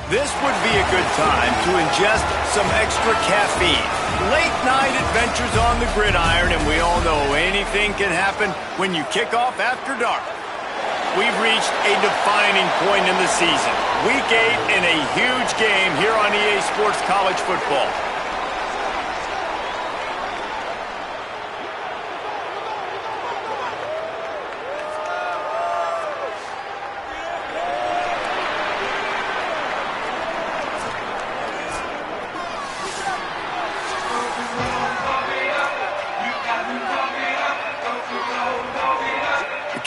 This would be a good time to ingest some extra caffeine. Late night adventures on the gridiron, and we all know anything can happen when you kick off after dark. We've reached a defining point in the season. Week 8 in a huge game here on EA Sports College Football.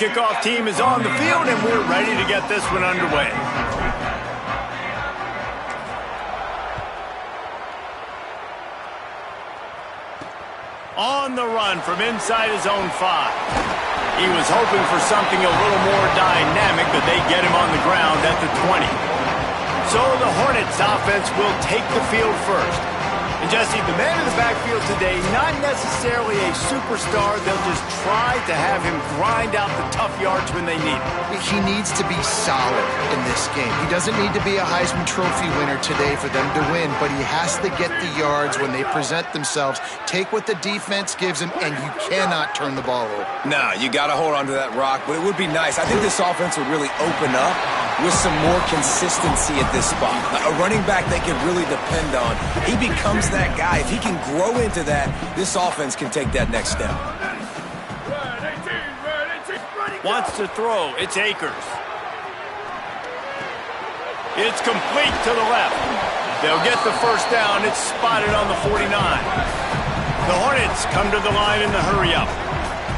Kickoff team is on the field, and we're ready to get this one underway. On the run from inside his own 5. He was hoping for something a little more dynamic, but they get him on the ground at the 20. So the Hornets offense will take the field first. And Jesse, the man in the backfield today, not necessarily a superstar. They'll just try to have him grind out the tough yards when they need it. He needs to be solid in this game. He doesn't need to be a Heisman Trophy winner today for them to win, but he has to get the yards when they present themselves. Take what the defense gives him, and you cannot turn the ball over. Nah, you got to hold on to that rock, but it would be nice. I think this offense would really open up with some more consistency at this spot. A running back they can really depend on. He becomes that guy. If he can grow into that, this offense can take that next step. Wants to throw. It's Akers. It's complete to the left. They'll get the first down. It's spotted on the 49. The Hornets come to the line in the hurry-up.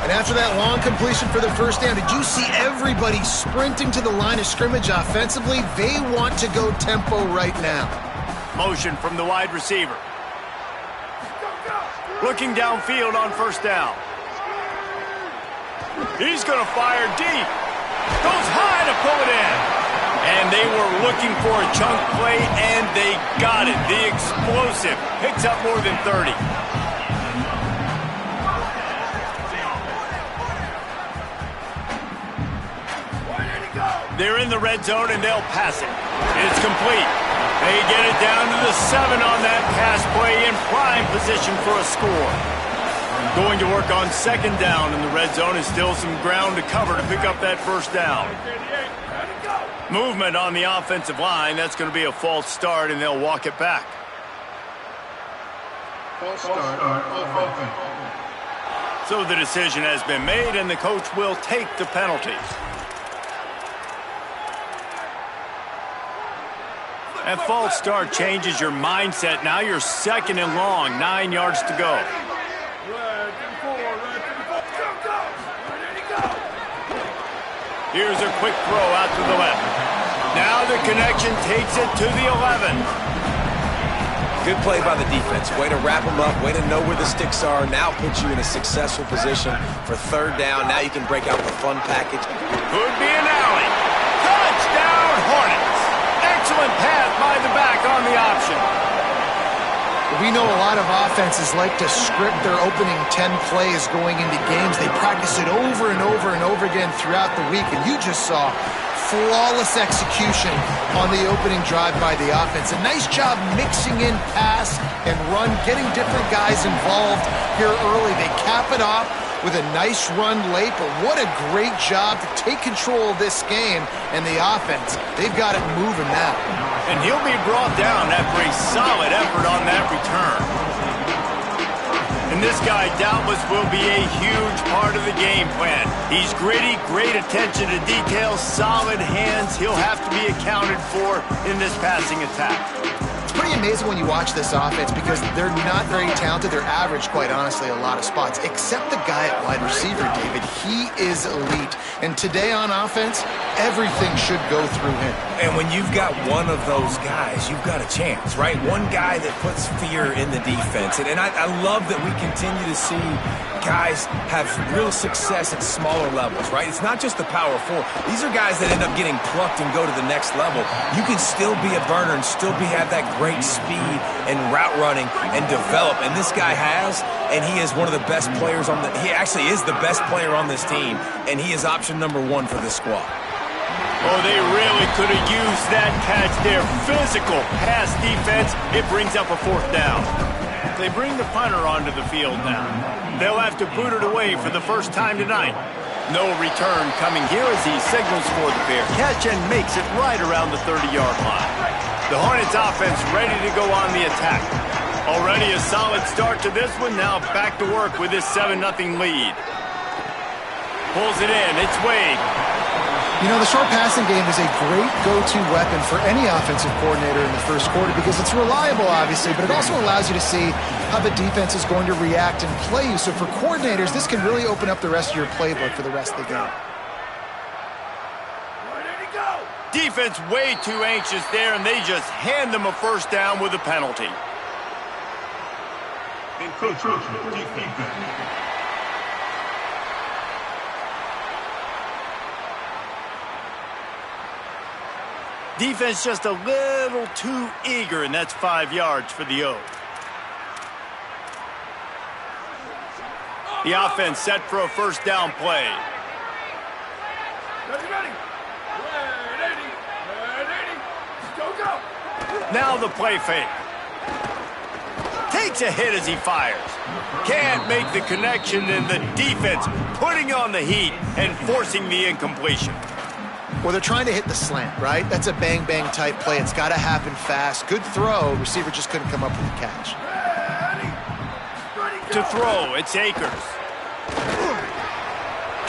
And after that long completion for the first down, did you see everybody sprinting to the line of scrimmage offensively? They want to go tempo right now. Motion from the wide receiver. Looking downfield on first down. He's going to fire deep. Goes high to pull it in. And they were looking for a chunk play, and they got it. The explosive picks up more than 30. They're in the red zone, and they'll pass it. It's complete. They get it down to the 7 on that pass play, in prime position for a score. Going to work on second down in the red zone, and still some ground to cover to pick up that first down. Movement on the offensive line. That's going to be a false start, and they'll walk it back. False start. So the decision has been made, and the coach will take the penalty. That false start changes your mindset. Now you're second and long, 9 yards to go. Here's a quick throw out to the left. Now the connection takes it to the 11. Good play by the defense. Way to wrap them up. Way to know where the sticks are. Now put you in a successful position for third down. Now you can break out the fun package. Could be an alley. Touchdown, Hornets. Excellent pass by the back on the option. We know a lot of offenses like to script their opening 10 plays going into games. They practice it over and over and over again throughout the week, and you just saw flawless execution on the opening drive by the offense. A nice job mixing in pass and run, getting different guys involved here early. They cap it off with a nice run late, but what a great job to take control of this game. And the offense, they've got it moving now. And he'll be brought down after a solid effort on that return. And this guy doubtless will be a huge part of the game plan. He's gritty, great attention to detail, solid hands. He'll have to be accounted for in this passing attack. It's pretty amazing when you watch this offense because they're not very talented. They're average, quite honestly, a lot of spots, except the guy at wide receiver, David. He is elite. And today on offense, everything should go through him. And when you've got one of those guys, you've got a chance, right? One guy that puts fear in the defense. And I love that we continue to see guys have real success at smaller levels, right? It's not just the power 4. These are guys that end up getting plucked and go to the next level. You can still be a burner and still have that great speed and route running and develop. And this guy has, and he is one of the best players he actually is the best player on this team, and he is option number 1 for this squad. Oh, they really could have used that catch there. Physical pass defense. It brings up a 4th down. They bring the punter onto the field now. They'll have to boot it away for the first time tonight. No return coming here as he signals for the fair catch and makes it right around the 30-yard line. The Hornets offense ready to go on the attack. Already a solid start to this one. Now back to work with this 7-0 lead. Pulls it in. It's Wade. You know, the short passing game is a great go-to weapon for any offensive coordinator in the first quarter because it's reliable, obviously, but it also allows you to see how the defense is going to react and play you. So for coordinators, this can really open up the rest of your playbook for the rest of the game. Defense way too anxious there, and they just hand them a 1st down with a penalty. Defense just a little too eager, and that's 5 yards for the O. The offense set for a 1st down play. Now the play fake. Takes a hit as he fires. Can't make the connection, and the defense putting on the heat and forcing the incompletion. Well, they're trying to hit the slant, right? That's a bang-bang type play. It's got to happen fast. Good throw. Receiver just couldn't come up with the catch. To throw, it's Akers.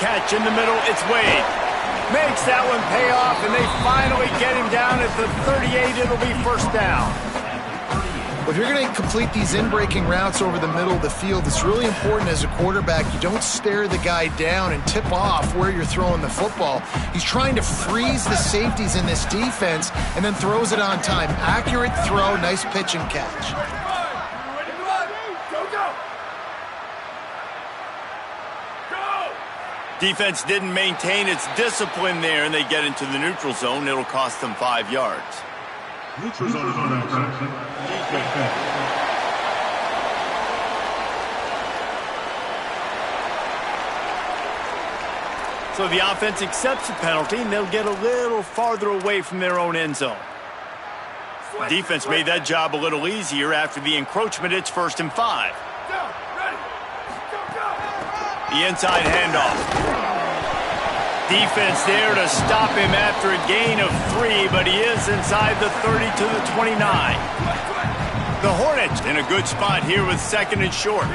Catch in the middle, it's Wade. Makes that one pay off, and they finally get him down at the 38. It'll be 1st down. Well, if you're going to complete these in-breaking routes over the middle of the field, it's really important as a quarterback you don't stare the guy down and tip off where you're throwing the football. He's trying to freeze the safeties in this defense and then throws it on time. Accurate throw, nice pitch and catch. Defense didn't maintain its discipline there, and they get into the neutral zone. It'll cost them 5 yards. Neutral zone is on infraction. So the offense accepts the penalty, and they'll get a little farther away from their own end zone. Defense made that job a little easier after the encroachment. It's 1st and 5. The inside handoff. Defense there to stop him after a gain of 3, but he is inside the 30 to the 29. The Hornets in a good spot here with 2nd and short.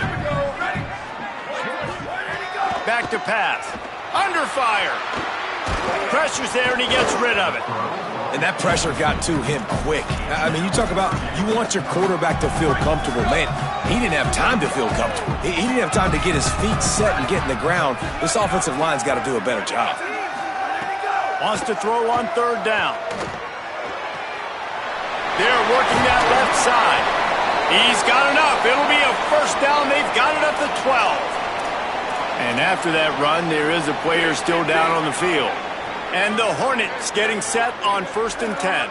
Back to pass. Under fire. Pressure's there, and he gets rid of it. And that pressure got to him quick. I mean, you talk about you want your quarterback to feel comfortable. Man, he didn't have time to feel comfortable. He didn't have time to get his feet set and get in the ground. This offensive line's got to do a better job. Wants to throw on 3rd down. They're working that left side. He's got enough. It'll be a 1st down. They've got it at the 12. And after that run, there is a player still down on the field. And the Hornets getting set on 1st and 10.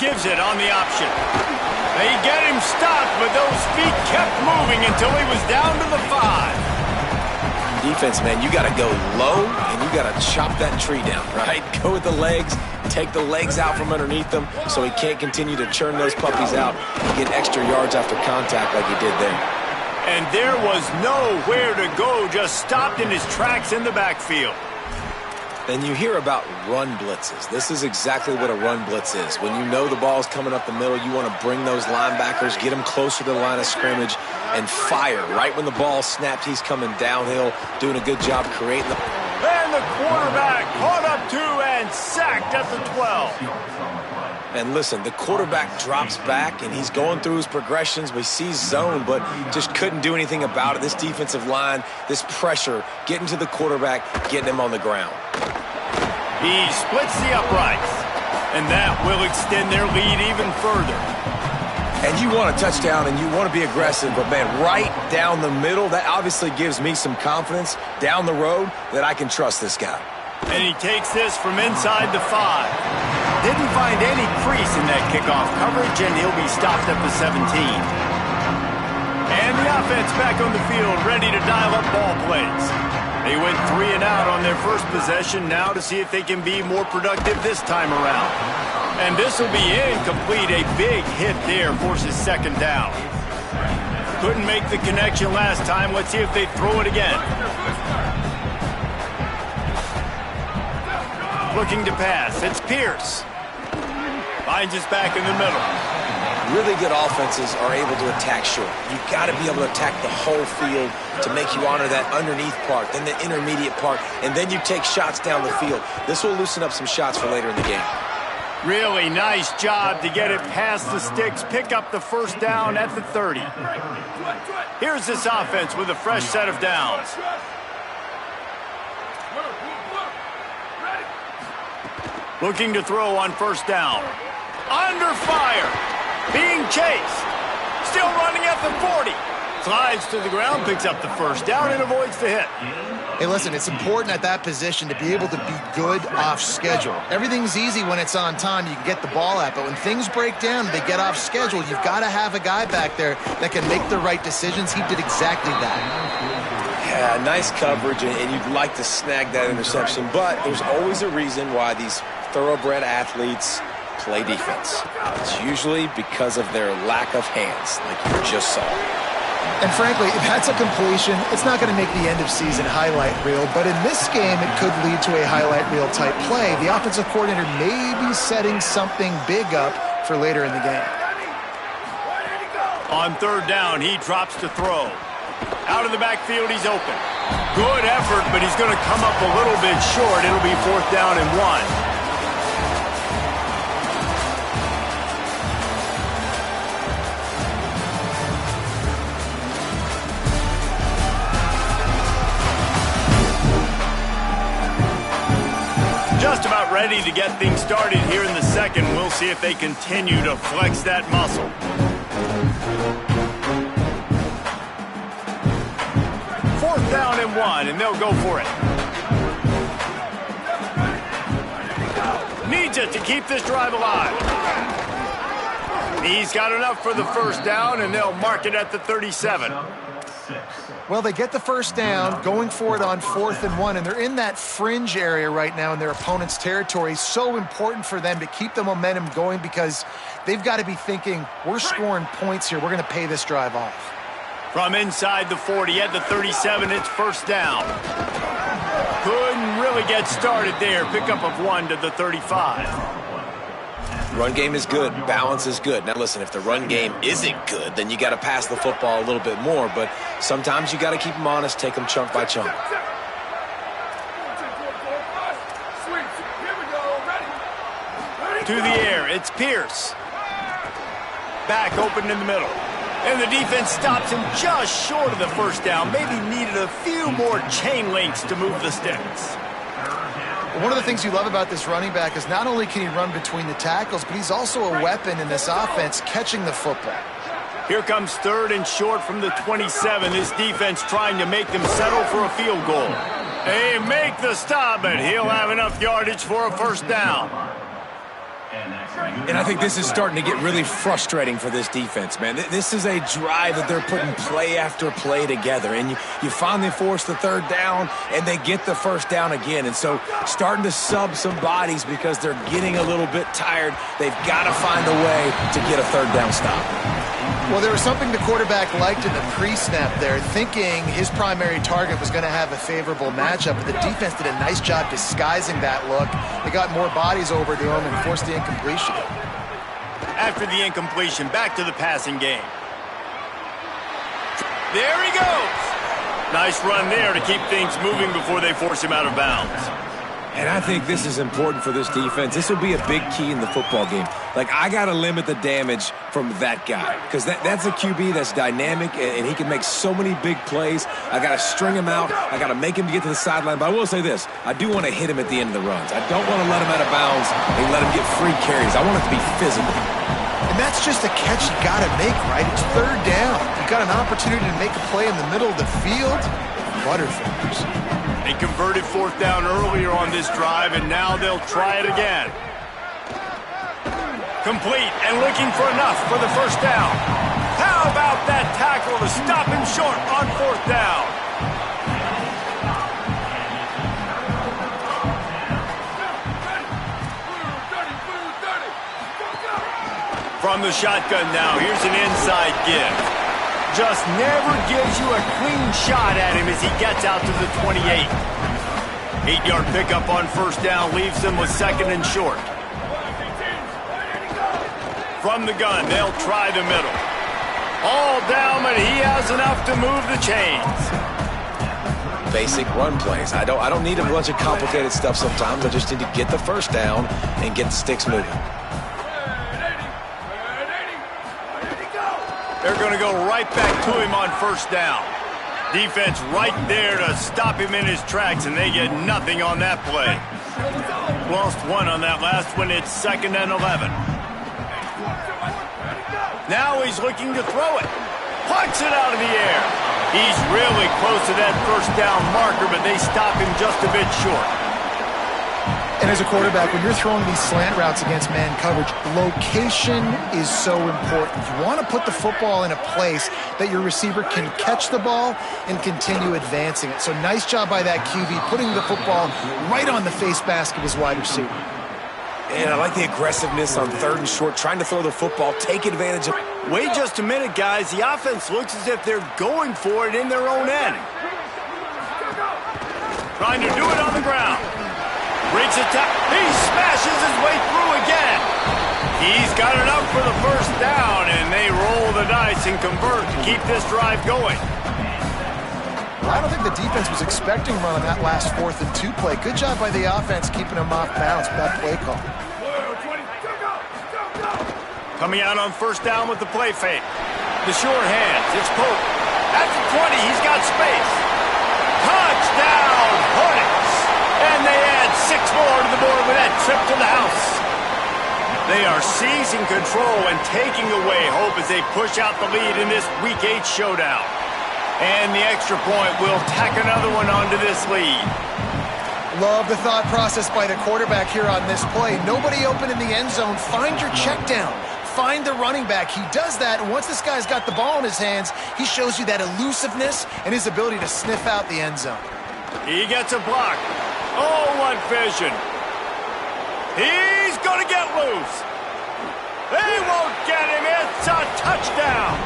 Gives it on the option. They get him stopped, but those feet kept moving until he was down to the 5. Defense, man, you got to go low, and you got to chop that tree down, right? Go with the legs, take the legs out from underneath them so he can't continue to churn those puppies out and get extra yards after contact like he did there. And there was nowhere to go, just stopped in his tracks in the backfield. Then you hear about run blitzes. This is exactly what a run blitz is. When you know the ball's coming up the middle, you want to bring those linebackers, get them closer to the line of scrimmage, and fire. Right when the ball snapped, he's coming downhill, doing a good job creating the... And the quarterback caught up to and sacked at the 12. And listen, the quarterback drops back, and he's going through his progressions. We see zone, but just couldn't do anything about it. This defensive line, this pressure, getting to the quarterback, getting him on the ground. He splits the uprights, and that will extend their lead even further. And you want a touchdown, and you want to be aggressive, but, man, right down the middle, that obviously gives me some confidence down the road that I can trust this guy. And he takes this from inside the 5. Didn't find any crease in that kickoff coverage, and he'll be stopped at the 17. And the offense back on the field, ready to dial up ball plays. They went 3 and out on their first possession, now to see if they can be more productive this time around. And this will be incomplete. A big hit there forces second down. Couldn't make the connection last time. Let's see if they throw it again. Looking to pass. It's Pierce. Finds his back in the middle. Really good offenses are able to attack short. You've got to be able to attack the whole field to make you honor that underneath part, then the intermediate part, and then you take shots down the field. This will loosen up some shots for later in the game. Really nice job to get it past the sticks, pick up the first down at the 30. Here's this offense with a fresh set of downs. Looking to throw on first down. Under fire. Being chased. Still running at the 40. Slides to the ground, picks up the first down, and avoids the hit. Hey, listen, it's important at that position to be able to be good off schedule. Everything's easy when it's on time. You can get the ball out, but when things break down and they get off schedule, you've got to have a guy back there that can make the right decisions. He did exactly that. Yeah, nice coverage, and you'd like to snag that interception, but there's always a reason why these thoroughbred athletes play defense. It's usually because of their lack of hands, like you just saw. And frankly, if that's a completion, it's not going to make the end-of-season highlight reel, but in this game, it could lead to a highlight reel-type play. The offensive coordinator may be setting something big up for later in the game. On third down, he drops to throw. Out of the backfield, he's open. Good effort, but he's going to come up a little bit short. It'll be 4th down and 1. Just about ready to get things started here in the second. We'll see if they continue to flex that muscle. Fourth down and 1, and they'll go for it. Needs it to keep this drive alive. He's got enough for the first down, and they'll mark it at the 37. Well, they get the first down, going for it on 4th and 1, and they're in that fringe area right now in their opponent's territory. So important for them to keep the momentum going because they've got to be thinking, we're scoring points here. We're going to pay this drive off. From inside the 40 at the 37, it's first down. Couldn't really get started there. Pickup of 1 to the 35. Run game is good. Balance is good. Now, listen, if the run game isn't good, then you got to pass the football a little bit more. But sometimes you got to keep them honest, take them chunk by chunk. To the air, it's Pierce. Back open in the middle. And the defense stops him just short of the first down. Maybe needed a few more chain links to move the sticks. One of the things you love about this running back is not only can he run between the tackles, but he's also a weapon in this offense catching the football. Here comes 3rd and short from the 27. This defense trying to make them settle for a field goal. They make the stop, but he'll have enough yardage for a first down. And I think this is starting to get really frustrating for this defense, man. This is a drive that they're putting play after play together. And you finally force the 3rd down, and they get the first down again. And so starting to sub some bodies because they're getting a little bit tired. They've got to find a way to get a 3rd down stop. Well, there was something the quarterback liked in the pre-snap there, thinking his primary target was going to have a favorable matchup, but the defense did a nice job disguising that look. They got more bodies over to him and forced the incompletion. After the incompletion, back to the passing game. There he goes. Nice run there to keep things moving before they force him out of bounds. And I think this is important for this defense. This will be a big key in the football game. Like, I got to limit the damage from that guy because that's a QB that's dynamic and he can make so many big plays. I got to string him out. I got to make him get to the sideline. But I will say this. I do want to hit him at the end of the runs. I don't want to let him out of bounds and let him get free carries. I want it to be physical. And that's just a catch you got to make, right? It's 3rd down. You got an opportunity to make a play in the middle of the field. Butterfingers. They converted 4th down earlier on this drive, and now they'll try it again. Complete and looking for enough for the first down. How about that tackle to stop him short on 4th down? From the shotgun now, here's an inside give. Just never gives you a clean shot at him as he gets out to the 28. 8-yard pickup on first down leaves him with second and short. From the gun, they'll try the middle. All down, but he has enough to move the chains. Basic run plays. I don't need a bunch of complicated stuff sometimes. I just need to get the first down and get the sticks moving. They're going to go right back to him on first down. Defense right there to stop him in his tracks, and they get nothing on that play. Lost one on that last one. It's 2nd and 11. Now he's looking to throw it. Plucks it out of the air. He's really close to that first down marker, but they stop him just a bit short. And as a quarterback, when you're throwing these slant routes against man coverage, location is so important. You want to put the football in a place that your receiver can catch the ball and continue advancing it. So nice job by that QB, putting the football right on the face mask of his wide receiver. And I like the aggressiveness on 3rd and short, trying to throw the football, take advantage of... Wait just a minute, guys. The offense looks as if they're going for it in their own end. Trying to do it on the ground. Breaks a tackle. He smashes his way through again. He's got enough for the first down, and they roll the dice and convert to keep this drive going. I don't think the defense was expecting run on that last 4th and 2 play. Good job by the offense keeping him off balance with that play call. Coming out on first down with the play fake. The short hands. It's Pope. At the 20, he's got space. Touchdown, Hornets! And they add 6 more to the board with that trip to the house. They are seizing control and taking away hope as they push out the lead in this Week 8 showdown. And the extra point will tack another one onto this lead. Love the thought process by the quarterback here on this play. Nobody open in the end zone. Find your check down. Find the running back. He does that, and once this guy's got the ball in his hands, he shows you that elusiveness and his ability to sniff out the end zone. He gets a block. Oh, what vision. He's going to get loose. They won't get him. It's a touchdown.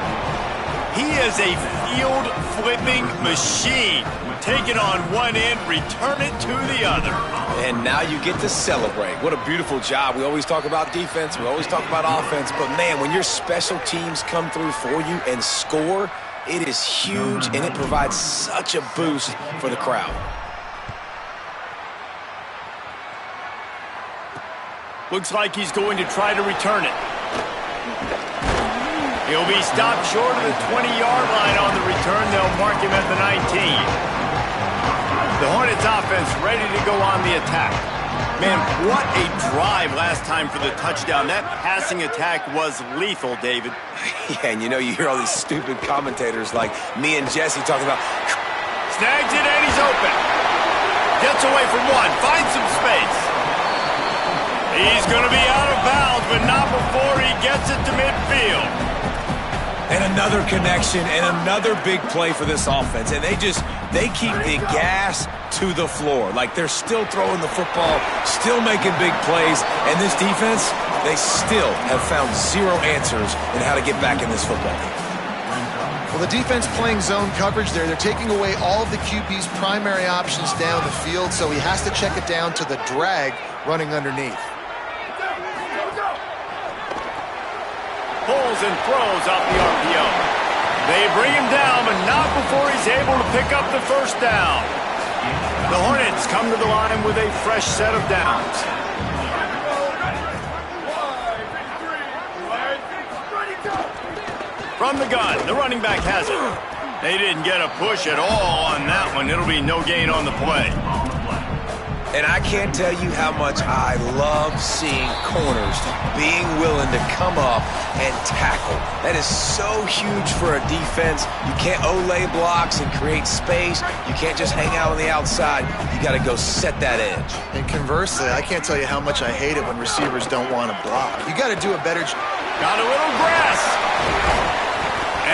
He is a field-flipping machine. Take it on one end, return it to the other. And now you get to celebrate. What a beautiful job. We always talk about defense. We always talk about offense. But, man, when your special teams come through for you and score, it is huge, and it provides such a boost for the crowd. Looks like he's going to try to return it. He'll be stopped short of the 20-yard line on the return. They'll mark him at the 19. The Hornets offense ready to go on the attack. Man, what a drive last time for the touchdown. That passing attack was lethal, David. Yeah, and you know, you hear all these stupid commentators like me and Jesse talking about... Snags it and he's open. Gets away from one. Finds some space. He's going to be out of bounds, but not before he gets it to midfield. And another connection and another big play for this offense. And they keep the gas to the floor. Like they're still throwing the football, still making big plays. And this defense, they still have found zero answers in how to get back in this football game. Well, the defense playing zone coverage there. They're taking away all of the QB's primary options down the field, so he has to check it down to the drag running underneath. Pulls and throws off the RPO. They bring him down, but not before he's able to pick up the first down. The Hornets come to the line with a fresh set of downs. From the gun, the running back has it. They didn't get a push at all on that one. It'll be no gain on the play. And I can't tell you how much I love seeing corners being willing to come up and tackle. That is so huge for a defense. You can't olay blocks and create space. You can't just hang out on the outside. You got to go set that edge. And conversely, I can't tell you how much I hate it when receivers don't want to block. You got to do a better job. Got a little grass.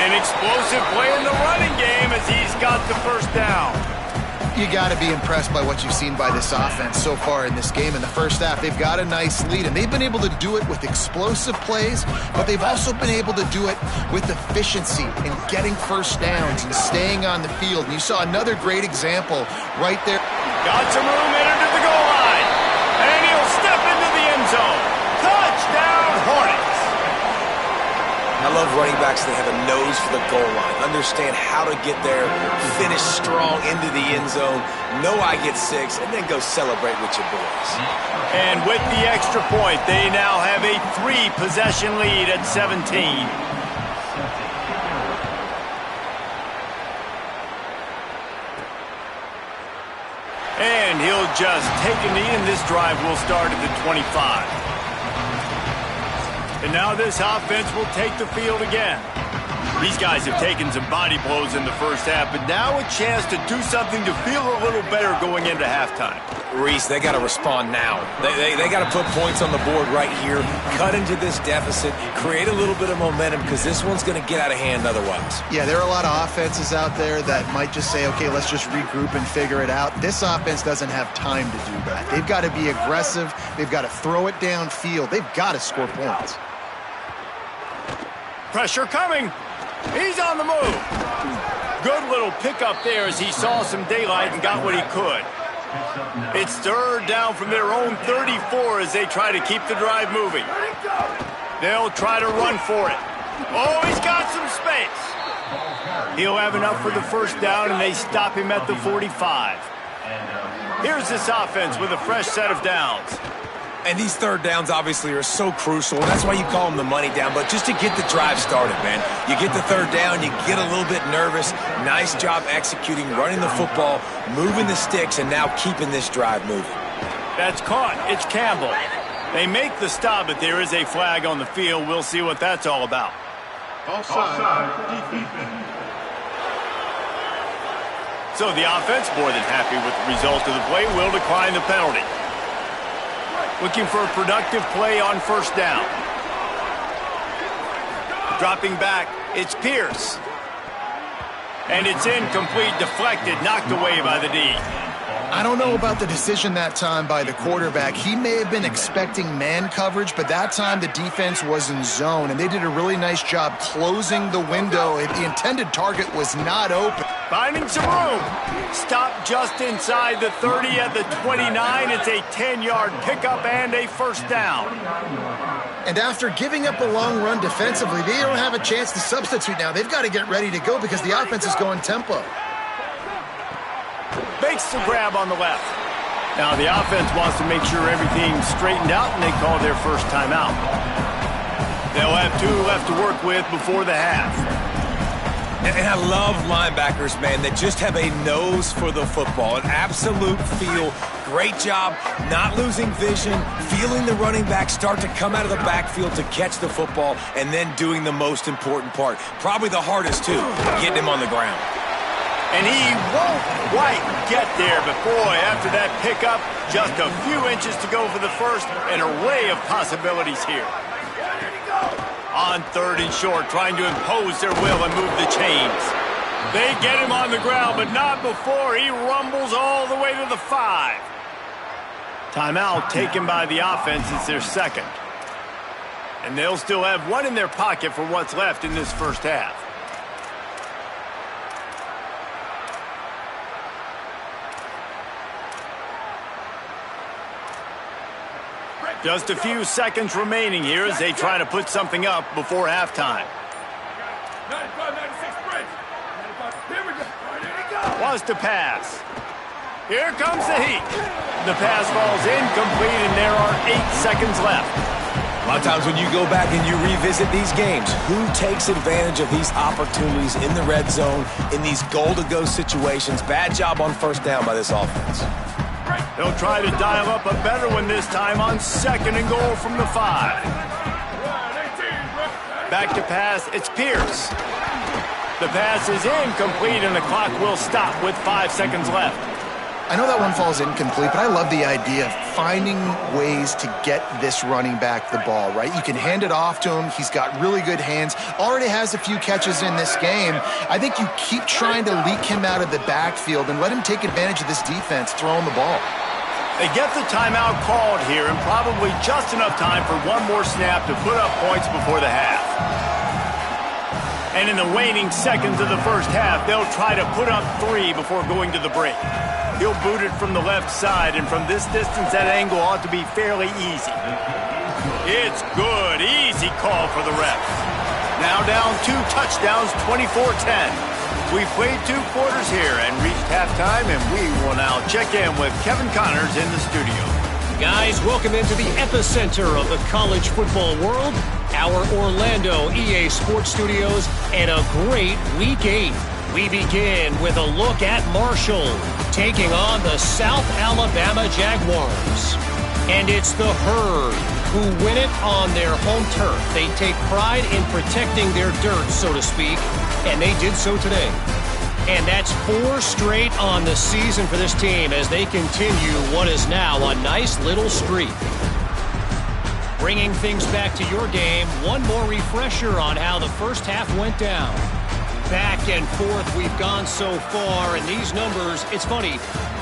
An explosive play in the running game as he's got the first down. You got to be impressed by what you've seen by this offense so far in this game. In the first half, they've got a nice lead, and they've been able to do it with explosive plays, but they've also been able to do it with efficiency and getting first downs and staying on the field. And you saw another great example right there. Got some room, entered to the goal line, and he'll step into the end zone. Touchdown, Hornets. I love running backs that have a nose for the goal line, understand how to get there, finish strong into the end zone, know I get 6, and then go celebrate with your boys. And with the extra point, they now have a 3-possession lead at 17. And he'll just take a knee, and this drive will start at the 25. And now this offense will take the field again. These guys have taken some body blows in the first half, but now a chance to do something to feel a little better going into halftime. Reese, they got to respond now. They got to put points on the board right here, cut into this deficit, create a little bit of momentum, because this one's going to get out of hand otherwise. Yeah, there are a lot of offenses out there that might just say, okay, let's just regroup and figure it out. This offense doesn't have time to do that. They've got to be aggressive. They've got to throw it downfield. They've got to score points. Pressure coming. He's on the move. Good little pickup there as he saw some daylight and got what he could. It's third down from their own 34 as they try to keep the drive moving. They'll try to run for it. Oh, he's got some space. He'll have enough for the first down, and they stop him at the 45. Here's this offense with a fresh set of downs. And these third downs obviously are so crucial, and that's why you call them the money down. But just to get the drive started, man, you get the third down, you get a little bit nervous. Nice job executing, running the football, moving the sticks, and now keeping this drive moving. That's caught. It's Campbell. They make the stop, but there is a flag on the field. We'll see what that's all about. Offside. So the offense, more than happy with the result of the play, will decline the penalty. Looking for a productive play on first down. Dropping back, it's Pierce. And it's incomplete, deflected, knocked away by the D. I don't know about the decision that time by the quarterback. He may have been expecting man coverage, but that time the defense was in zone, and they did a really nice job closing the window. The intended target was not open. Finding some room. Stop just inside the 30 at the 29. It's a 10-yard pickup and a first down. And after giving up a long run defensively, they don't have a chance to substitute now. They've got to get ready to go because the offense is going tempo. Makes the grab on the left. Now the offense wants to make sure everything's straightened out, and they call their first timeout. They'll have 2 left to work with before the half. And I love linebackers, man, that just have a nose for the football, an absolute feel. Great job not losing vision, feeling the running back start to come out of the backfield to catch the football, and then doing the most important part. Probably the hardest, too, getting him on the ground. And he won't quite get there, but boy, after that pickup, just a few inches to go for the first, an array of possibilities here. On third and short, trying to impose their will and move the chains. They get him on the ground, but not before he rumbles all the way to the 5. Timeout taken by the offense. It's their second. And they'll still have 1 in their pocket for what's left in this first half. Just a few seconds remaining here as they try to put something up before halftime. Wants to pass. Here comes the heat. The pass falls incomplete, and there are 8 seconds left. A lot of times when you go back and you revisit these games, who takes advantage of these opportunities in the red zone, in these goal-to-go situations? Bad job on first down by this offense. They'll try to dial up a better one this time on second and goal from the 5. Back to pass, it's Pierce. The pass is incomplete, and the clock will stop with 5 seconds left. I know that one falls incomplete, but I love the idea of finding ways to get this running back the ball, right? You can hand it off to him. He's got really good hands. Already has a few catches in this game. I think you keep trying to leak him out of the backfield and let him take advantage of this defense throwing the ball. They get the timeout called here, and probably just enough time for one more snap to put up points before the half. And in the waning seconds of the first half, they'll try to put up 3 before going to the break. He'll boot it from the left side, and from this distance, that angle ought to be fairly easy. It's good. Easy call for the ref. Now down 2 touchdowns, 24-10. We've played 2 quarters here and reached halftime, and we will now check in with Kevin Connors in the studio. Guys, welcome into the epicenter of the college football world, our Orlando EA Sports Studios, and a great Week 8. We begin with a look at Marshall, taking on the South Alabama Jaguars. And it's the Herd who win it on their home turf. They take pride in protecting their dirt, so to speak, and they did so today. And that's 4 straight on the season for this team as they continue what is now a nice little streak. Bringing things back to your game, one more refresher on how the first half went down. Back and forth we've gone so far, and these numbers, it's funny,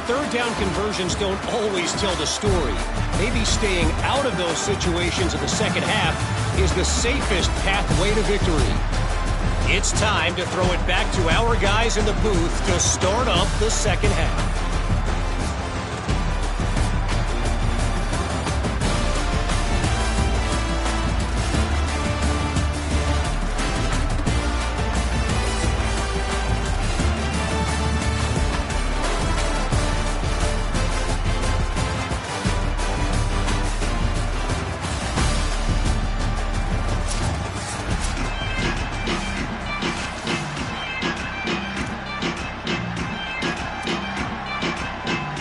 third down conversions don't always tell the story. Maybe staying out of those situations in the second half is the safest pathway to victory. It's time to throw it back to our guys in the booth to start up the second half.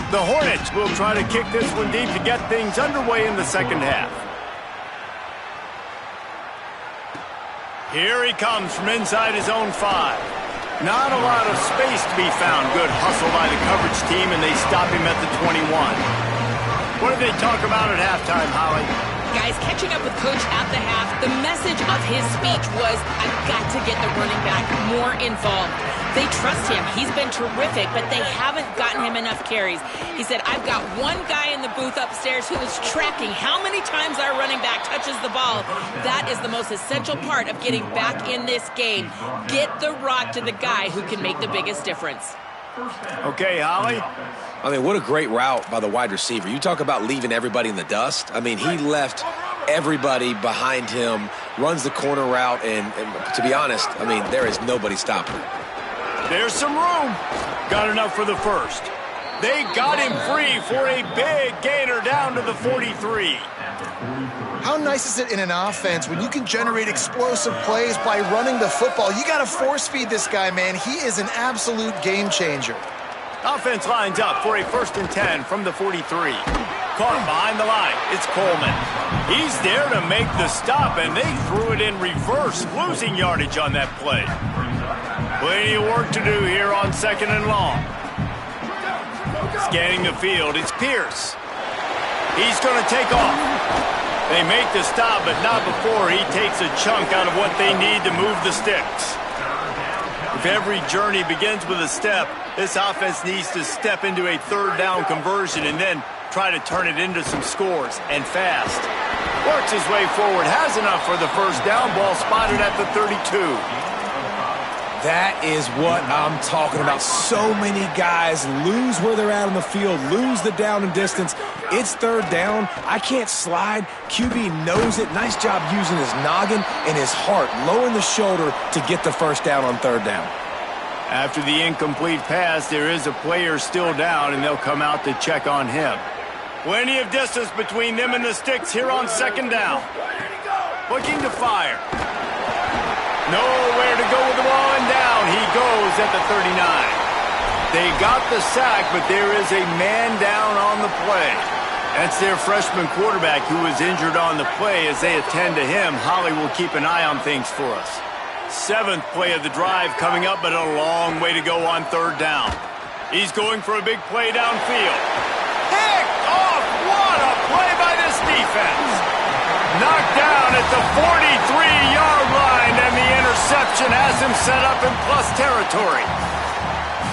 The Hornets will try to kick this one deep to get things underway in the second half. Here he comes from inside his own 5. Not a lot of space to be found. Good hustle by the coverage team, and they stop him at the 21. What did they talk about at halftime, Holly? Guys, catching up with Coach at the half, the message of his speech was, I've got to get the running back more involved. They trust him. He's been terrific, but they haven't gotten him enough carries. He said, I've got one guy in the booth upstairs who is tracking how many times our running back touches the ball. That is the most essential part of getting back in this game. Get the rock to the guy who can make the biggest difference. Okay, Holly. I mean, what a great route by the wide receiver. You talk about leaving everybody in the dust. I mean, he left everybody behind him, runs the corner route, and to be honest, I mean, there is nobody stopping him. There's some room. Got enough for the first. They got him free for a big gainer down to the 43. How nice is it in an offense when you can generate explosive plays by running the football? You got to force feed this guy, man. He is an absolute game changer. Offense lines up for a 1st and 10 from the 43. Caught behind the line. It's Coleman. He's there to make the stop, and they threw it in reverse, losing yardage on that play. Plenty of work to do here on 2nd and long. Scanning the field, it's Pierce. He's going to take off. They make the stop, but not before he takes a chunk out of what they need to move the sticks. If every journey begins with a step, this offense needs to step into a 3rd down conversion and then try to turn it into some scores, and fast. Works his way forward, has enough for the 1st down, ball spotted at the 32. That is what I'm talking about. So many guys lose where they're at on the field, lose the down and distance. It's 3rd down. I can't slide. QB knows it. Nice job using his noggin and his heart, lowering the shoulder to get the 1st down on 3rd down. After the incomplete pass, there is a player still down, and they'll come out to check on him. Plenty of distance between them and the sticks here on 2nd down. Looking to fire. Nowhere to go with the ball, and down he goes at the 39. They got the sack, but there is a man down on the play. That's their freshman quarterback who was injured on the play. As they attend to him, Holly will keep an eye on things for us. 7th play of the drive coming up, but a long way to go on 3rd down. He's going for a big play downfield. Picked off! What a play by this defense! Knocked down at the 43-yard line, and the interception has him set up in plus territory.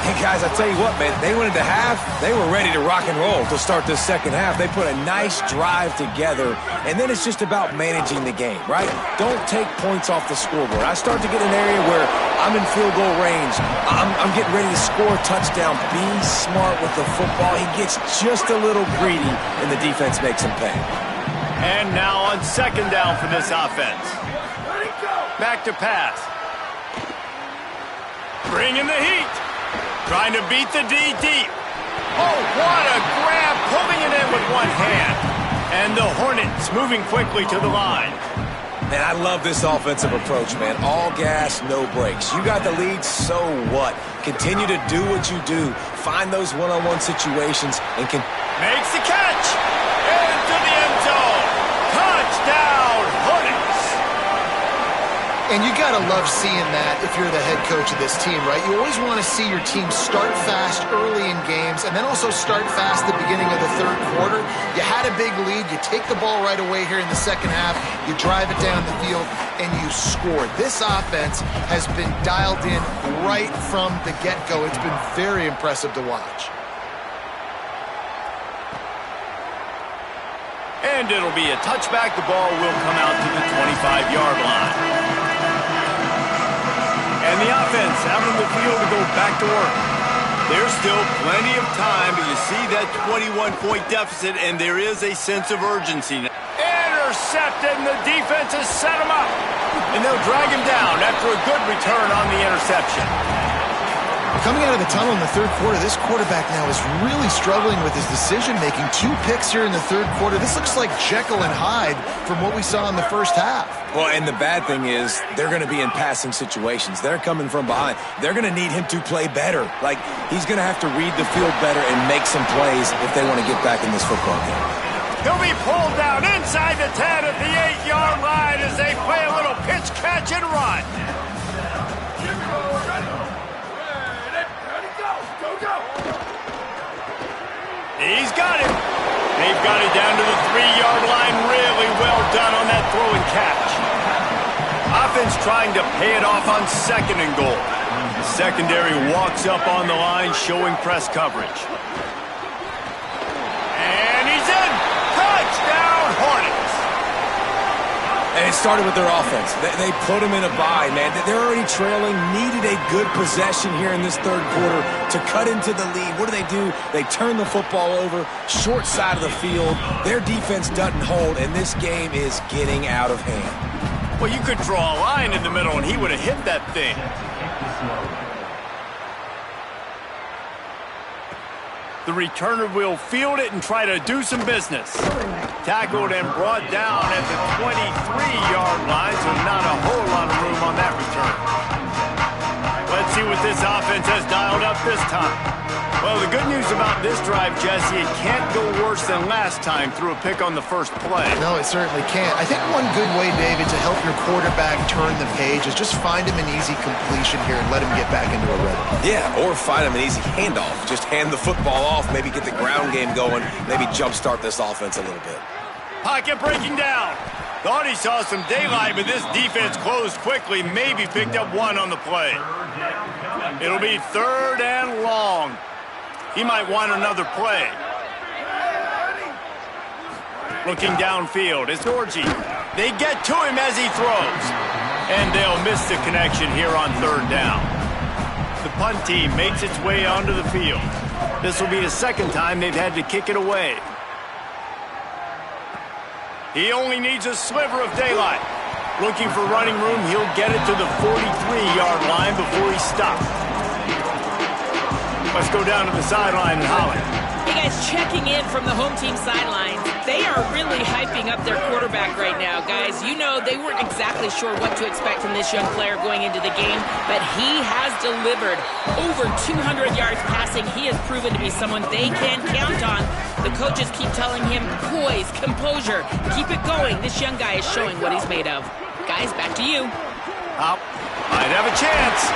Hey, guys, I tell you what, man, they went into half. They were ready to rock and roll to start this second half. They put a nice drive together, and then it's just about managing the game, right? Don't take points off the scoreboard. I start to get an area where I'm in field goal range. I'm getting ready to score a touchdown. Be smart with the football. He gets just a little greedy, and the defense makes him pay. And now on second down for this offense. Back to pass. Bring in the heat. Trying to beat the D deep. Oh, what a grab, pulling it in with one hand. And the Hornets moving quickly to the line. Man, I love this offensive approach, man. All gas, no brakes. You got the lead, so what? Continue to do what you do. Find those one-on-one situations and can... Makes the catch. Into the end zone. Touchdown, Hornets. And you got to love seeing that if you're the head coach of this team, right? You always want to see your team start fast early in games and then also start fast at the beginning of the third quarter. You had a big lead. You take the ball right away here in the second half. You drive it down the field, and you score. This offense has been dialed in right from the get-go. It's been very impressive to watch. And it'll be a touchback. The ball will come out to the 25-yard line. And the offense out on the field to go back to work. There's still plenty of time, but you see that 21-point deficit, and there is a sense of urgency. Intercepted, and the defense has set him up. And they'll drag him down after a good return on the interception. Coming out of the tunnel in the third quarter, this quarterback now is really struggling with his decision-making. 2 picks here in the third quarter. This looks like Jekyll and Hyde from what we saw in the first half. Well, and the bad thing is they're going to be in passing situations. They're coming from behind. They're going to need him to play better. Like, he's going to have to read the field better and make some plays if they want to get back in this football game. He'll be pulled down inside the 10 at the 8-yard line as they play a little pitch, catch, and run. He's got it. They've got it down to the 3-yard line. Really well done on that throw and catch. Offense trying to pay it off on second and goal. The secondary walks up on the line, showing press coverage. And he's in. Touchdown, Hornets. And it started with their offense. They put them in a bind, man. They're already trailing, needed a good possession here in this third quarter to cut into the lead. What do? They turn the football over, short side of the field. Their defense doesn't hold, and this game is getting out of hand. Well, you could draw a line in the middle, and he would have hit that thing. The returner will field it and try to do some business. Tackled and brought down at the 23-yard line, so not a whole lot of room on that return. Let's see what this offense has dialed up this time. Well, the good news about this drive, Jesse, it can't go worse than last time through a pick on the first play. No, it certainly can't. I think one good way, David, to help your quarterback turn the page is just find him an easy completion here and let him get back into a rhythm. Yeah, or find him an easy handoff. Just hand the football off, maybe get the ground game going, maybe jumpstart this offense a little bit. Pocket breaking down. Thought he saw some daylight, but this defense closed quickly, maybe picked up one on the play. It'll be third and long. He might want another play. Looking downfield, it's Dorji. They get to him as he throws. And they'll miss the connection here on third down. The punt team makes its way onto the field. This will be the second time they've had to kick it away. He only needs a sliver of daylight. Looking for running room, he'll get it to the 43-yard line before he stops. Let's go down to the sideline and holler. Hey guys, checking in from the home team sidelines. They are really hyping up their quarterback right now, guys. You know, they weren't exactly sure what to expect from this young player going into the game, but he has delivered over 200 yards passing. He has proven to be someone they can count on. The coaches keep telling him, poise, composure, keep it going. This young guy is showing what he's made of. Guys, back to you. Might have a chance.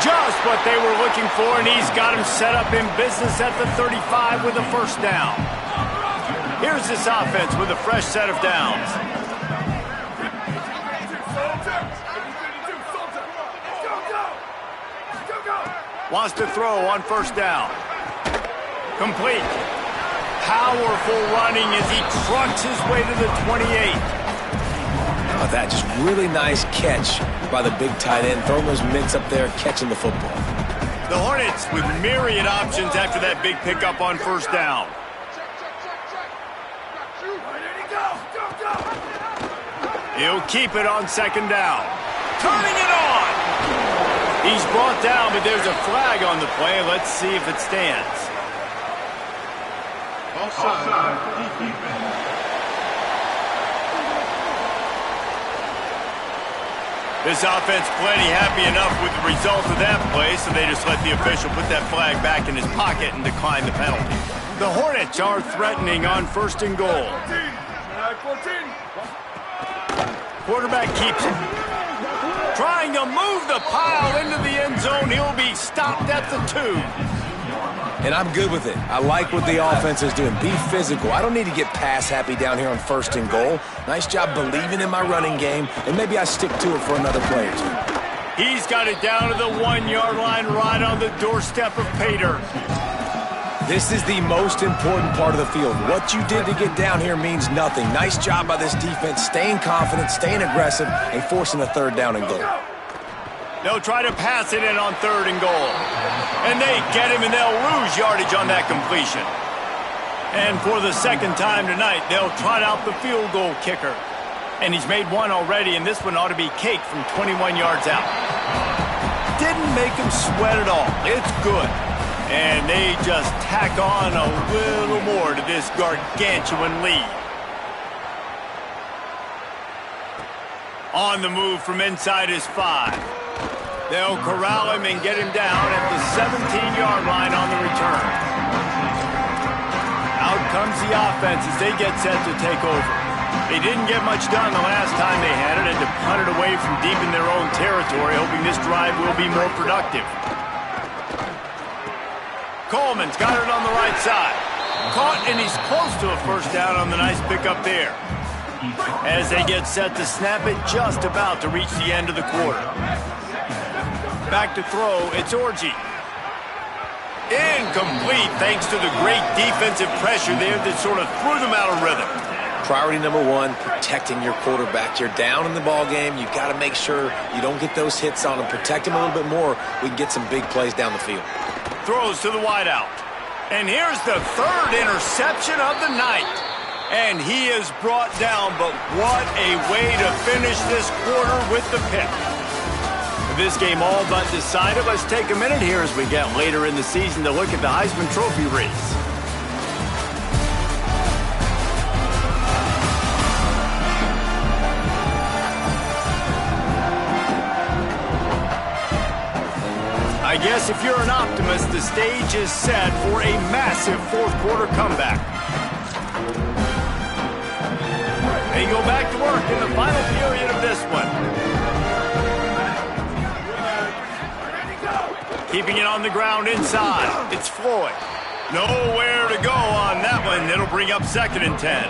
Just what they were looking for, and he's got him set up in business at the 35 with a first down. Here's this offense with a fresh set of downs. Wants to throw on first down. Complete. Powerful running as he trucks his way to the 28. Oh, that just really nice catch by the big tight end, throwing those mitts up there, catching the football. The Hornets with myriad options after that big pickup on first down. He'll keep it on second down. Turning it on! He's brought down, but there's a flag on the play. Let's see if it stands. Offside. This offense plenty happy enough with the result of that play, so they just let the official put that flag back in his pocket and decline the penalty. The Hornets are threatening on first and goal. Quarterback keeps it. Trying to move the pile into the end zone. He'll be stopped at the 2. And I'm good with it. I like what the offense is doing. Be physical. I don't need to get pass happy down here on first and goal. Nice job believing in my running game, and maybe I stick to it for another play or two. He's got it down to the 1-yard line right on the doorstep of Pater. This is the most important part of the field. What you did to get down here means nothing. Nice job by this defense, staying confident, staying aggressive, and forcing a third down and goal. They'll try to pass it in on third and goal. And they get him, and they'll lose yardage on that completion. And for the second time tonight, they'll trot out the field goal kicker. And he's made one already, and this one ought to be cake from 21 yards out. Didn't make him sweat at all. It's good. And they just tack on a little more to this gargantuan lead. On the move from inside his 5. They'll corral him and get him down at the 17-yard line on the return. Out comes the offense as they get set to take over. They didn't get much done the last time they had it, and to punt it away from deep in their own territory, hoping this drive will be more productive. Coleman's got it on the right side. Caught, and he's close to a first down on the nice pickup there. As they get set to snap it, just about to reach the end of the quarter. Back to throw, it's Orji. Incomplete, thanks to the great defensive pressure there that sort of threw them out of rhythm. Priority number one, protecting your quarterback. You're down in the ball game. You've got to make sure you don't get those hits on him. Protect him a little bit more. We can get some big plays down the field. Throws to the wideout. And here's the third interception of the night. And he is brought down, but what a way to finish this quarter with the pick. This game all but decided. Let's take a minute here as we get later in the season to look at the Heisman Trophy race. I guess if you're an optimist, the stage is set for a massive fourth quarter comeback. They go back to work in the final period of this one. Keeping it on the ground inside. It's Floyd. Nowhere to go on that one. It'll bring up 2nd and 10.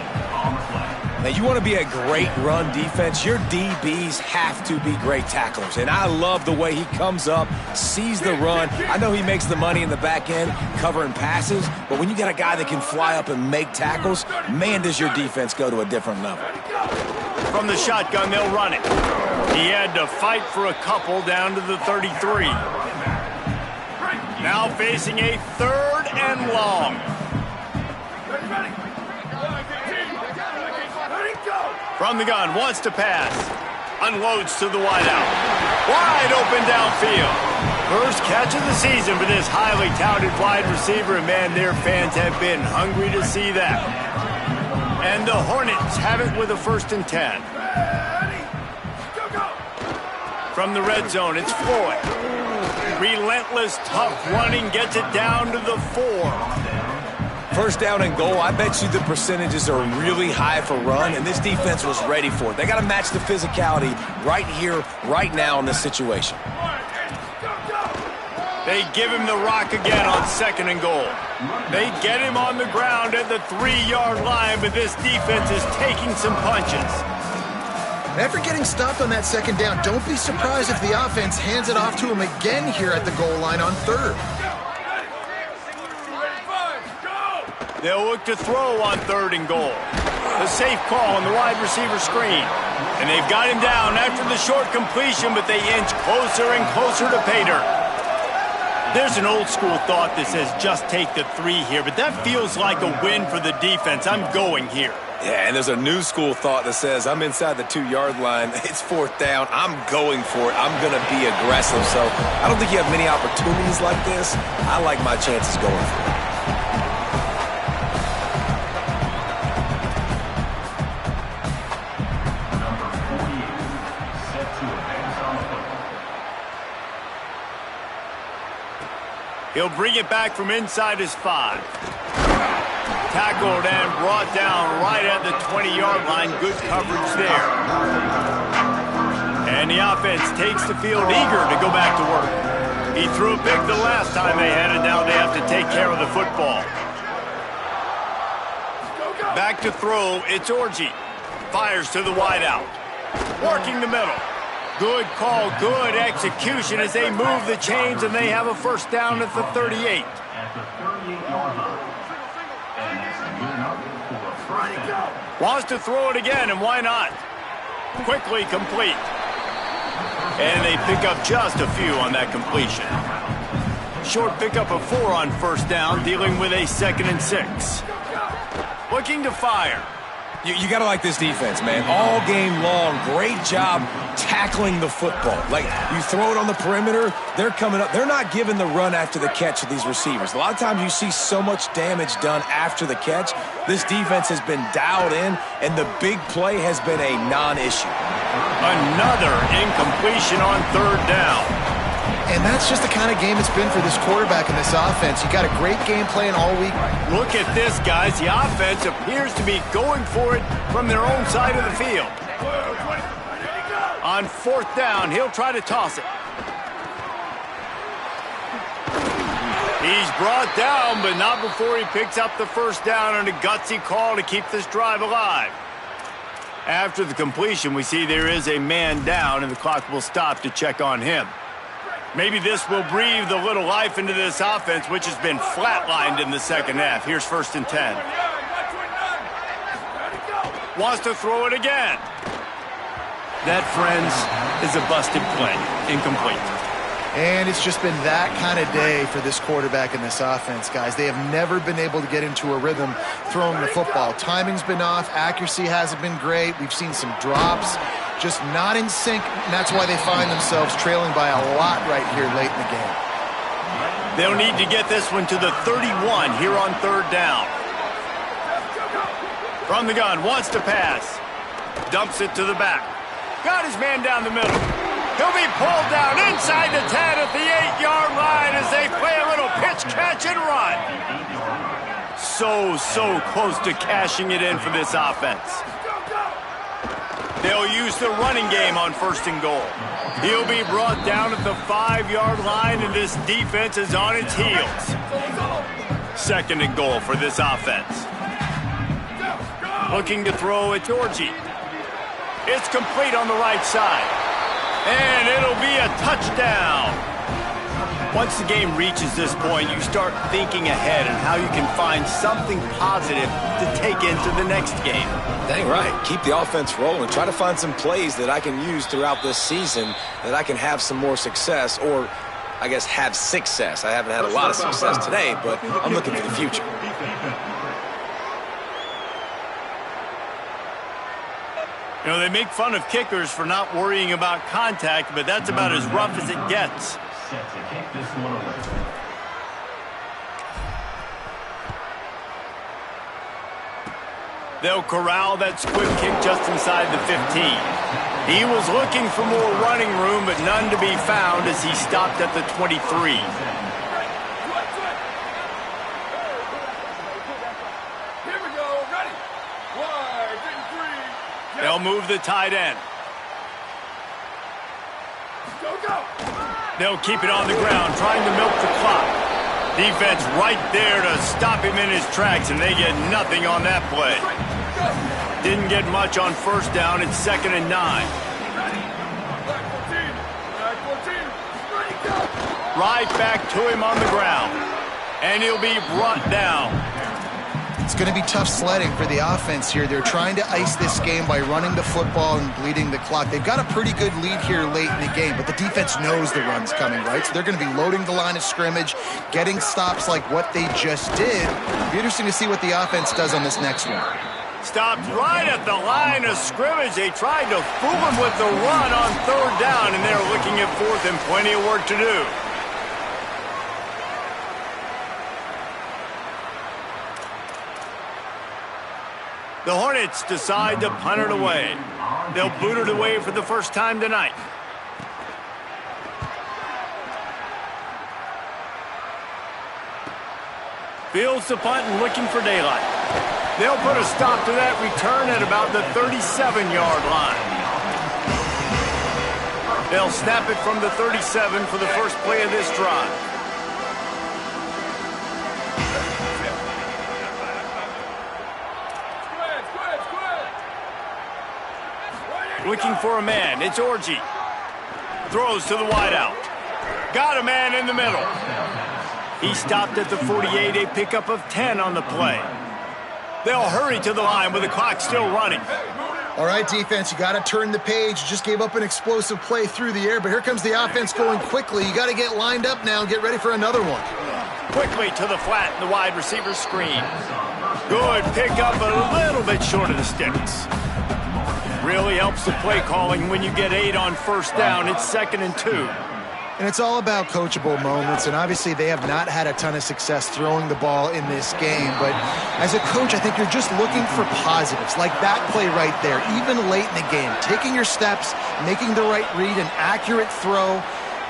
Now, you want to be a great run defense, your DBs have to be great tacklers. And I love the way he comes up, sees the run. I know he makes the money in the back end covering passes, but when you got a guy that can fly up and make tackles, man, does your defense go to a different level. From the shotgun, they'll run it. He had to fight for a couple down to the 33. Now facing a 3rd and long. From the gun, wants to pass. Unloads to the wideout. Wide open downfield. First catch of the season for this highly touted wide receiver, and man, their fans have been hungry to see that. And the Hornets have it with a 1st and 10. From the red zone, it's Floyd. Relentless, tough running, gets it down to the 4. First down and goal, I bet you the percentages are really high for run, and this defense was ready for it. They got to match the physicality right here, right now in this situation. They give him the rock again on 2nd and goal. They get him on the ground at the 3-yard line, but this defense is taking some punches. After getting stopped on that 2nd down, don't be surprised if the offense hands it off to him again here at the goal line on 3rd. They'll look to throw on 3rd and goal. The safe call on the wide receiver screen. And they've got him down after the short completion, but they inch closer and closer to pay dirt. There's an old school thought that says just take the 3 here, but that feels like a win for the defense. I'm going here. Yeah, and there's a new school thought that says I'm inside the 2-yard line. It's 4th down. I'm going for it. I'm going to be aggressive. So I don't think you have many opportunities like this. I like my chances going for it. He'll bring it back from inside his 5. Tackled and brought down right at the 20-yard line. Good coverage there. And the offense takes the field eager to go back to work. He threw a pick the last time they had it. Now they have to take care of the football. Back to throw. It's Orji. Fires to the wideout. Working the middle. Good call, good execution as they move the chains, and they have a 1st down at the 38. Wants to throw it again, and why not? Quickly complete. And they pick up just a few on that completion. Short pickup of 4 on 1st down, dealing with a 2nd and 6. Looking to fire. You got to like this defense, man. All game long, great job tackling the football. Like, you throw it on the perimeter, they're coming up. They're not giving the run after the catch of these receivers. A lot of times you see so much damage done after the catch. This defense has been dialed in, and the big play has been a non-issue. Another incompletion on 3rd down. And that's just the kind of game it's been for this quarterback and this offense. You got a great game plan all week. Look at this, guys. The offense appears to be going for it from their own side of the field. On 4th down, he'll try to toss it. He's brought down, but not before he picks up the 1st down on a gutsy call to keep this drive alive. After the completion, we see there is a man down, and the clock will stop to check on him. Maybe this will breathe a little life into this offense, which has been flatlined in the 2nd half. Here's 1st and 10. Wants to throw it again. That, friends, is a busted play. Incomplete. And it's just been that kind of day for this quarterback and this offense, guys. They have never been able to get into a rhythm throwing the football. Timing's been off. Accuracy hasn't been great. We've seen some drops. Just not in sync, and that's why they find themselves trailing by a lot right here late in the game. They'll need to get this one to the 31 here on 3rd down. From the gun, wants to pass. Dumps it to the back. Got his man down the middle. He'll be pulled down inside the 10 at the 8-yard line as they play a little pitch, catch, and run. So close to cashing it in for this offense. They'll use the running game on 1st and goal. He'll be brought down at the 5-yard line, and this defense is on its heels. 2nd and goal for this offense. Looking to throw at Orji. It's complete on the right side. And it'll be a touchdown. Once the game reaches this point, you start thinking ahead and how you can find something positive to take into the next game. Dang right. Keep the offense rolling. Try to find some plays that I can use throughout this season that I can have some more success, or I guess have success. I haven't had a lot of success today, but I'm looking for the future. You know, they make fun of kickers for not worrying about contact, but that's about as rough as it gets. They'll corral that squib kick just inside the 15. He was looking for more running room, but none to be found as he stopped at the 23. They'll move the tight end. They'll keep it on the ground, trying to milk the clock. Defense right there to stop him in his tracks, and they get nothing on that play. Didn't get much on first down. It's 2nd and 9. Right back to him on the ground. And he'll be brought down. It's going to be tough sledding for the offense here. They're trying to ice this game by running the football and bleeding the clock. They've got a pretty good lead here late in the game, but the defense knows the run's coming, right? So they're going to be loading the line of scrimmage, getting stops like what they just did. It'll be interesting to see what the offense does on this next one. Stopped right at the line of scrimmage. They tried to fool him with the run on 3rd down, and they're looking at 4th and plenty of work to do. The Hornets decide to punt it away. They'll boot it away for the first time tonight. Fields the punt and looking for daylight. They'll put a stop to that return at about the 37-yard line. They'll snap it from the 37 for the first play of this drive. Looking for a man. It's Orji. Throws to the wideout. Got a man in the middle. He stopped at the 48, a pickup of 10 on the play. They'll hurry to the line with the clock still running. All right, defense, you got to turn the page. You just gave up an explosive play through the air, but here comes the offense going quickly. You got to get lined up now and get ready for another one. Quickly to the flat in the wide receiver screen. Good pickup, but a little bit short of the sticks. Really helps the play calling when you get 8 on first down. It's 2nd and 2. And it's all about coachable moments, and obviously they have not had a ton of success throwing the ball in this game. But as a coach, I think you're just looking for positives, like that play right there, even late in the game. Taking your steps, making the right read, an accurate throw,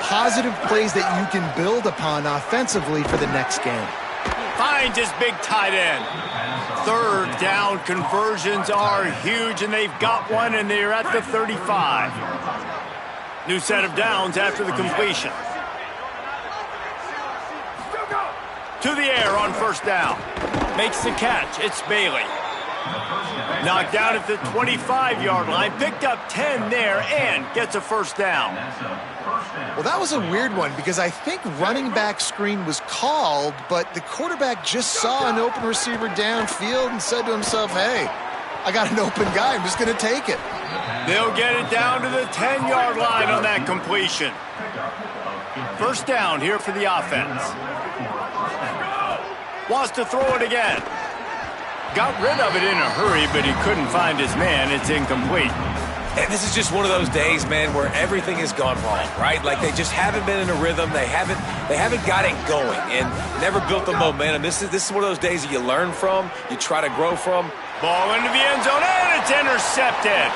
positive plays that you can build upon offensively for the next game. Finds his big tight end. 3rd down conversions are huge, and they've got one, and they're at the 35. New set of downs after the completion. To the air on first down. Makes the catch. It's Bailey. Knocked down at the 25-yard line. Picked up 10 there and gets a first down. Well, that was a weird one because I think running back screen was called, but the quarterback just saw an open receiver downfield and said to himself, hey, I got an open guy. I'm just going to take it. They'll get it down to the 10-yard line on that completion. First down here for the offense. Wants to throw it again. Got rid of it in a hurry, but he couldn't find his man. It's incomplete. And this is just one of those days, man, where everything has gone wrong, right? Like they just haven't been in a rhythm. They haven't got it going and never built the momentum. This is one of those days that you learn from, you try to grow from. Ball into the end zone, and it's intercepted.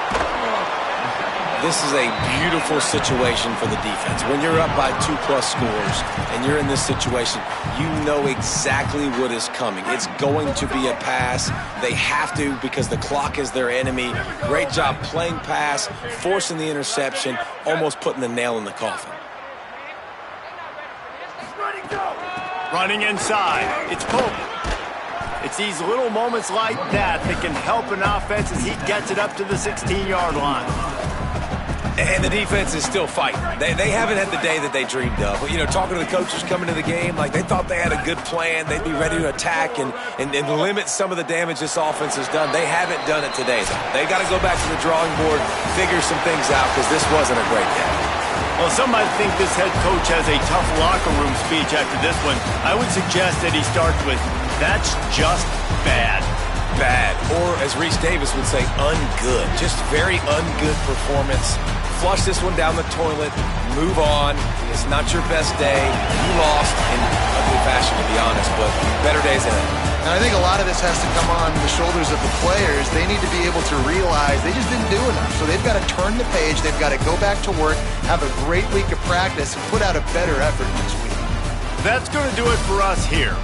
This is a beautiful situation for the defense. When you're up by 2+ scores and you're in this situation, you know exactly what is coming. It's going to be a pass. They have to because the clock is their enemy. Great job playing pass, forcing the interception, almost putting the nail in the coffin. Running inside, it's Pope. It's these little moments like that that can help an offense as he gets it up to the 16-yard line. And the defense is still fighting. They haven't had the day that they dreamed of. You know, talking to the coaches coming to the game, like they thought they had a good plan. They'd be ready to attack and limit some of the damage this offense has done. They haven't done it today, though. They got to go back to the drawing board, figure some things out, because this wasn't a great game. Well, some might think this head coach has a tough locker room speech after this one. I would suggest that he starts with, "That's just bad." Bad, or as Reese Davis would say, ungood. Just very ungood performance. Flush this one down the toilet, move on. It's not your best day. You lost in ugly fashion, to be honest, but better days ahead. And I think a lot of this has to come on the shoulders of the players. They need to be able to realize they just didn't do enough. So they've got to turn the page. They've got to go back to work, have a great week of practice, and put out a better effort next week. That's going to do it for us here.